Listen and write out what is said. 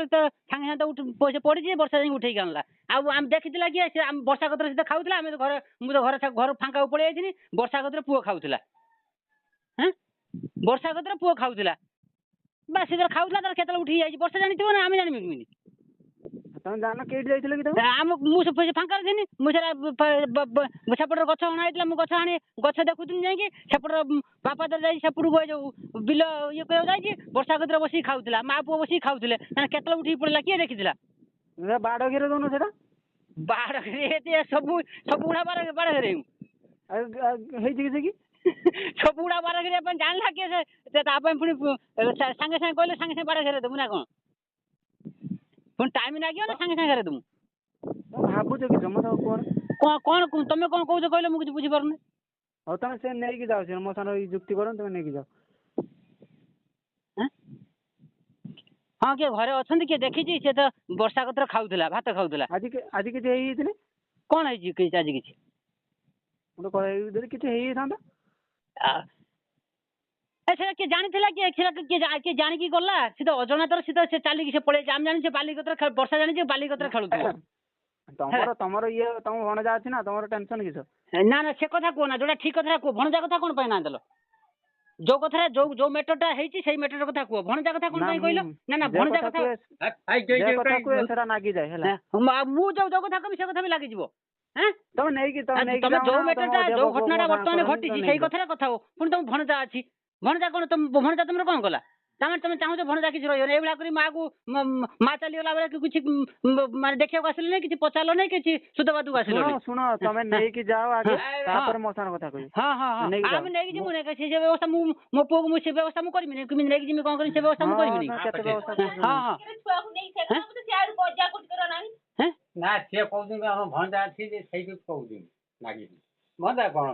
ସାଙ୍ଗେ ସାଙ୍ଗେ ପଇସା ପଡ଼ିଛି ବର୍ଷା ଯାଇକି ଉଠେଇକି ଆଣିଲା ଆଉ ଆମେ ଦେଖିଥିଲା କିଏ ସେ ବର୍ଷା କତରେ ସେ ଖାଉଥିଲା ଆମେ ଘରେ ମୁଁ ତ ଘର ଫାଙ୍କାକୁ ପଳେଇ ଯାଇଥିଲି ବର୍ଷା କତରେ ପୁଅ ଖାଉଥିଲା ବର୍ଷା କତରେ ପୁଅ ଖାଉଥିଲା ବାସ୍ ସେ ଖାଉଥିଲା ତାର କେତେବେଳେ ଉଠିକି ଯାଇଛି ବର୍ଷା ଜାଣିଥିବ ନା ଆମେ ଜାଣିବୁ କେମିତି ତମେ ଜାଣ କେଇଠି ଯାଇଥିଲ କି ମୁଁ ଫାଙ୍କାରେ ଥିଲି ମୁଁ ସେପଟରେ ଗଛ ଅଣା ହେଇଥିଲା ମୁଁ ଗଛ ଆଣି ଗଛ ଦେଖୁଥିଲି ଯାଇକି ସେପଟର ବାପା ତ ଯାଇଛି ସେପଟକୁ ଯୋଉ ବିଲ ଇଏ କରିବାକୁ ଯାଇଛି ବର୍ଷା କତରେ ବସିକି ଖାଉଥିଲା ମା ପୁଅ ବସିକି ଖାଉଥିଲେ କେତେବେଳେ ଉଠିକି ପଡିଲା କିଏ ଦେଖିଥିଲା ବାଡ଼ ଘେର ଦଉନ ସେଟା ବାଡ଼ ସବୁ ଗୁଡା ବାଡ଼ ଘେରେଇ ହେଇଛି କିଛି କି ସବୁ ଗୁଡା ବାଡ଼ ଘେରିବା ପାଇଁ ଜାଣିଲା କିଏ ସେ ତା ପାଇଁ ପୁଣି ସାଙ୍ଗେ ସାଙ୍ଗେ କହିଲେ ସାଙ୍ଗେ ସାଙ୍ଗେ ବାଡ଼ ଘେରେଇ ଦେବୁ ନା କଣ ପୁଣି ଟାଇମ ଲାଗିବ ନା ସାଙ୍ଗେ ସାଙ୍ଗେ ଘେରେଇ ଦେବୁ ଭାବୁଛ କି ମତେ କଣ ତମେ କଣ କହୁଛ କହିଲେ ମୁଁ କିଛି ବୁଝିପାରୁନି ହଉ ତମେ ସେ ନେଇକି ଯାଅ ସେ ମୋ ସାଙ୍ଗ ଯୁକ୍ତି କର ତମେ ନେଇକି ଯାଅ ହଁ କିଏ ଘରେ ଅଛନ୍ତି କିଏ ଦେଖିଛି ସେ ତ ବର୍ଷା କତରେ ଖାଉଥିଲା ଭାତ ଖାଉଥିଲା ଆଜି କିଛି ହେଇଯାଇଥିଲେ କଣ ହେଇଛି ଆଜି କିଛି ଯଦି କିଛି ହେଇଯାଇଥାନ୍ତା ସେଟା କିଏ ଜାଣିଥିଲା କିଏ ଜାଣିକି ଗଲା ସେ ତ ଅଜଣାତର ସେ ଚାଲିକି ସେ ପଳେଇଛି ଆମେ ଜାଣିଛୁ ବାଲି କତରେ ବର୍ଷା ଜାଣିଛୁ ବାଲି କତରେ ଖେଳୁଥିବ ତମର ଇଏ ତମ ଭଣଜା ଅଛି ନା ତମର ଟେନସନ କିସ ନା ସେ କଥା କୁହ ନା ଯୋଉଟା ଠିକ କଥା କୁହ ଭଣଜା କଥା କଣ ପାଇଁ ନା ଦେଲ ଯୋଉ କଥା ଯୋଉ ମେଟରଟା ହେଇଛି ସେଇ ମେଟର କଥା କୁହ ଭଣଜା କଥା କଣ ପାଇଁ କହିଲ ନା ଭଣଜା କଥା ସେଟା ନାଗିଯାଏ ହେଲା ମୁଁ ଯୋଉ କଥା କହିବି ସେ କଥା ବି ଲାଗିଯିବ ତମେ ନେଇକି ତମେ ଯୋଉ ମେଟରଟା ଯୋଉ ଘଟଣାଟା ବର୍ତ୍ତମାନ ଘଟିଛି ସେଇ କଥାରେ କଥା ହଉ ପୁଣି ତମ ଭଣଜା ଅଛି ଭଣଜା କଣ ଭଣଜା ତମର କଣ କଲା ତମେ ଚାହୁଁଛ ଭଣଜା କିଛି ରହିବନି ଏଇଭଳିଆ କରି ମାକୁ ମା ଚାଲିଗଲା ବେଳେ କିଛି ମାନେ ଦେଖିବାକୁ ଆସିଲେ ନାହିଁ କିଛି ପଚାରିଲ ନାହିଁ କିଛି ସୁଧବାଦକୁ ଆସିଲ ଶୁଣ ତମେ ନେଇକି ଯାଅ ଆগে ତାପରେ ମୋ ସାଙ୍ଗ କଥା କହିବି ହଁ ଆମେ ନେଇକି ଯିବୁ ନାହିଁ ସେ ବ୍ୟବସ୍ଥା ମୁଁ ମୋ ପୁଅକୁ ମୁଁ ସେ ବ୍ୟବସ୍ଥା ମୁଁ କରିବିନି କେମିତି ନେଇକି ଯିବି କଣ କରିବି ସେ ବ୍ୟବସ୍ଥା ମୁଁ କରିବିନି ନା ସିଏ କହୁଛନ୍ତି ଆମ ଭଣଜା ଅଛି ଯେ ସେଇଠି କହୁଛନ୍ତି ମାଗିବି ଭଣଜା କଣ